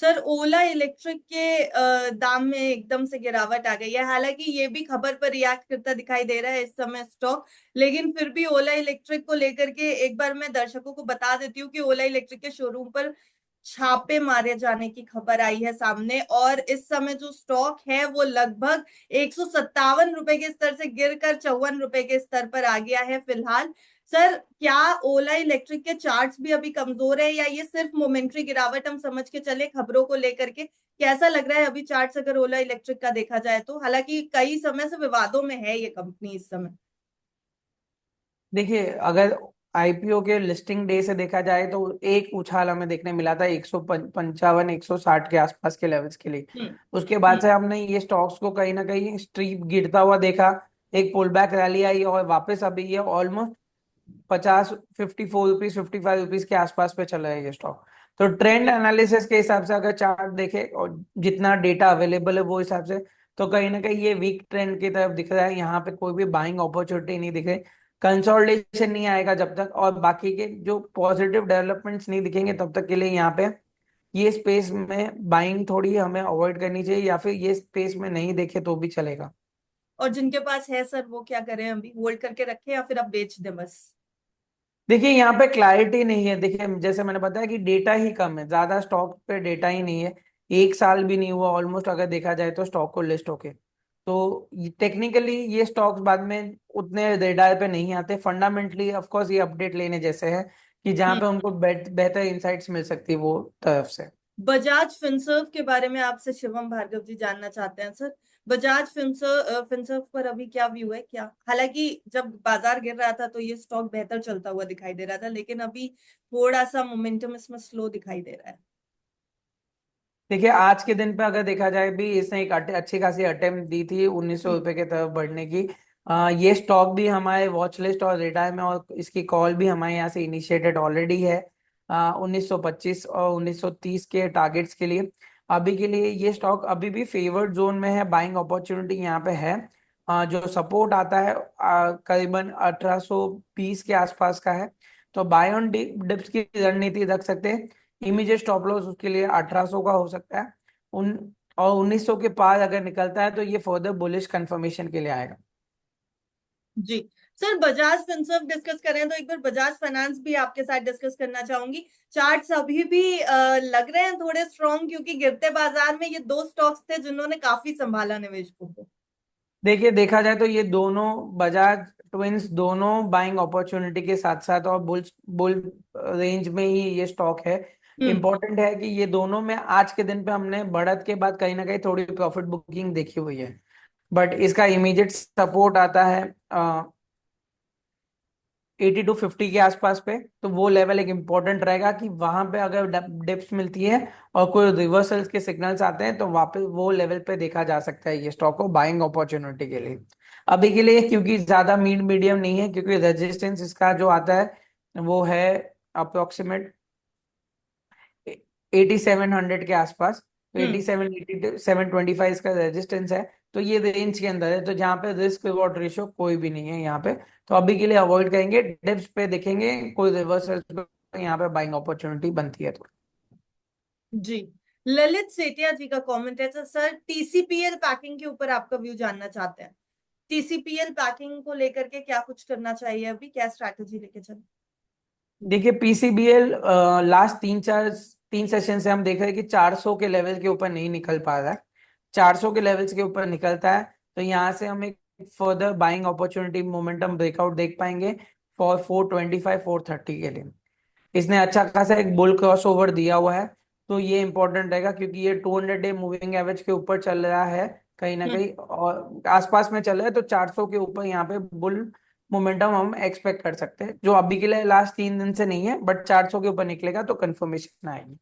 Sir ओला electric के दाम में एकदम से गिरावट आ गई है। हालांकि ये भी खबर पर रिएक्ट करता दिखाई दे रहा है इस समय स्टॉक, लेकिन फिर भी ओला इलेक्ट्रिक को लेकर के एक बार मैं दर्शकों को बता देती हूँ कि ओला इलेक्ट्रिक के शोरूम पर छापे मारे जाने की खबर आई है सामने, और इस समय जो स्टॉक है वो लगभग 157 रुपए के स्तर से गिरकर 54 रुपए के स्तर पर आ गया है फिलहाल। सर क्या ओला इलेक्ट्रिक के चार्ट्स भी अभी कमजोर है, या ये सिर्फ मोमेंट्री गिरावट हम समझ के चले खबरों को लेकर के? कैसा लग रहा है अभी चार्ट्स अगर ओला इलेक्ट्रिक का देखा जाए तो? हालांकि कई समय से विवादों में है ये कंपनी इस समय। देखिए, अगर आईपीओ के लिस्टिंग डे से देखा जाए तो एक उछाल हमें देखने मिला था 155 160 के आसपास के लेवल्स के लिए। हम्म। उसके बाद हम्म। से हमने ये स्टॉक्स को कहीं ना कहीं स्ट्रीप गिरता हुआ देखा। एक पुल बैक रैली आई और वापस अभी ये ऑलमोस्ट 54 रुपीज 55 रुपीज के आसपास पे चला है ये स्टॉक। तो ट्रेंड जी। एनालिसिस के हिसाब से अगर चार्ट देखे और जितना डेटा अवेलेबल है वो हिसाब से, तो कहीं ना कहीं ये वीक ट्रेंड की तरफ दिख रहा है। यहाँ पे कोई भी बाइंग अपॉर्चुनिटी नहीं दिख रही। कंसोलिडेशन नहीं आएगा जब तक और बाकी के जो पॉजिटिव डेवलपमेंट्स नहीं दिखेंगे तब तक के लिए यहाँ पे ये स्पेस में बाइंग थोड़ी हमें अवॉइड करनी चाहिए, या फिर ये स्पेस में नहीं देखे तो भी चलेगा। और जिनके पास है सर वो क्या करें, अभी होल्ड करके रखें या फिर अब बेच दें बस? देखिए, यहाँ पे क्लैरिटी नहीं है। देखिए, जैसे मैंने बताया कि डेटा ही कम है, ज्यादा स्टॉक पे डेटा ही नहीं है। एक साल भी नहीं हुआ ऑलमोस्ट अगर देखा जाए तो स्टॉक को लिस्ट होके। तो टेक्निकली ये स्टॉक्स बाद में उतने रेडार पे नहीं आते। फंडामेंटली ऑफ कोर्स ये अपडेट लेने जैसे है कि जहाँ पे उनको बेहतर इंसाइट्स मिल सकती है वो तरफ से। बजाज फिनसर्व के बारे में आपसे शिवम भार्गव जी जानना चाहते हैं सर। बजाज फिनसर्व फिनसर्व पर अभी क्या व्यू है क्या? हालांकि जब बाजार गिर रहा था तो ये स्टॉक बेहतर चलता हुआ दिखाई दे रहा था, लेकिन अभी थोड़ा सा मोमेंटम इसमें स्लो दिखाई दे रहा है। देखिए, आज के दिन पे अगर देखा जाए भी इसने एक अच्छी खासी अटेम्प्ट दी थी 1900 रुपए की तरफ बढ़ने की। ये स्टॉक भी हमारे वॉच लिस्ट और रेडार में, और इसकी कॉल भी हमारे यहाँ से इनिशिएटेड ऑलरेडी है 1925 और 1930 के टारगेट्स के लिए। अभी के लिए ये स्टॉक अभी भी फेवर्ड जोन में है, बाइंग अपॉर्चुनिटी यहाँ पे है। जो सपोर्ट आता है करीबन 1820 के आसपास का है। तो बाय ऑन डिप्स की रणनीति रख सकते हैं। इमीडिएट स्टॉप लॉस उसके लिए 1800 का हो सकता है। उन और 1900 के पार अगर निकलता है तो ये फर्दर बुलिश कंफर्मेशन के लिए आएगा। जी। सर बजाज फिनसर्व डिस्कस करें तो एक बार बजाज फाइनेंस भी आपके साथ डिस्कस करना चाहूंगी। चार्ट्स अभी भी लग रहे हैं थोड़े स्ट्रॉन्ग, क्योंकि गिरते बाजार में ये दो स्टॉक्स थे जिन्होंने काफी संभाला निवेशकों को। देखिए, देखा जाए तो ये दोनों बजाज ट्विंस दोनों बाइंग अपॉर्चुनिटी के साथ साथ और बुल रेंज में ही ये स्टॉक है। हम्म। इंपॉर्टेंट है कि ये दोनों में आज के दिन पे हमने बढ़त के बाद कहीं ना कहीं थोड़ी प्रॉफिट बुकिंग देखी हुई है। बट इसका इमीडिएट सपोर्ट आता है 80 to 50 के आसपास पे। तो वो लेवल एक इम्पोर्टेंट रहेगा कि वहां पे अगर डिप्स मिलती है और कोई रिवर्सल्स के सिग्नल्स आते हैं तो वापस वो लेवल पे देखा जा सकता है ये स्टॉक को बाइंग अपॉर्चुनिटी के लिए। अभी के लिए क्योंकि ज्यादा मीडियम नहीं है, क्योंकि रेजिस्टेंस इसका जो आता है वो है अप्रोक्सीमेट 8700 के आसपास। तो एटी हम्म। सेवन 725 इसका रेजिस्टेंस है। तो ये रेंज के अंदर है, तो जहाँ पे रिस्क रिवॉर्ड रेशियो कोई भी नहीं है यहाँ पे। तो अभी के लिए अवॉइड करेंगे, डिप्स पे देखेंगे कोई रिवर्सल यहाँ पे बाइंग अपॉर्चुनिटी बनती है तो। जी। ललित सेठिया जी का कमेंट है सर, टीसीपीएल पैकिंग के ऊपर आपका व्यू जानना चाहते हैं। टीसीपीएल पैकिंग को लेकर के क्या कुछ करना चाहिए, अभी क्या स्ट्रैटेजी लेके चले? देखिए, पीसीबीएल लास्ट 3 सेशन से हम देख रहे हैं कि 400 के लेवल के ऊपर नहीं निकल पा रहा है। 400 के लेवल्स के ऊपर निकलता है तो यहाँ से हम एक further buying opportunity momentum breakout देख पाएंगे फॉर 425 430 के लिए। इसने अच्छा खासा एक बुल क्रॉस ओवर दिया हुआ है। तो ये इंपॉर्टेंट रहेगा क्योंकि ये 200 डे मूविंग एवरेज के ऊपर चल रहा है कहीं ना हम्म। कहीं, और आसपास में चल रहा है। तो 400 के ऊपर यहाँ पे बुल मोमेंटम हम एक्सपेक्ट कर सकते हैं, जो अभी के लिए लास्ट 3 दिन से नहीं है, बट 400 के ऊपर निकलेगा तो कंफर्मेशन आएगी।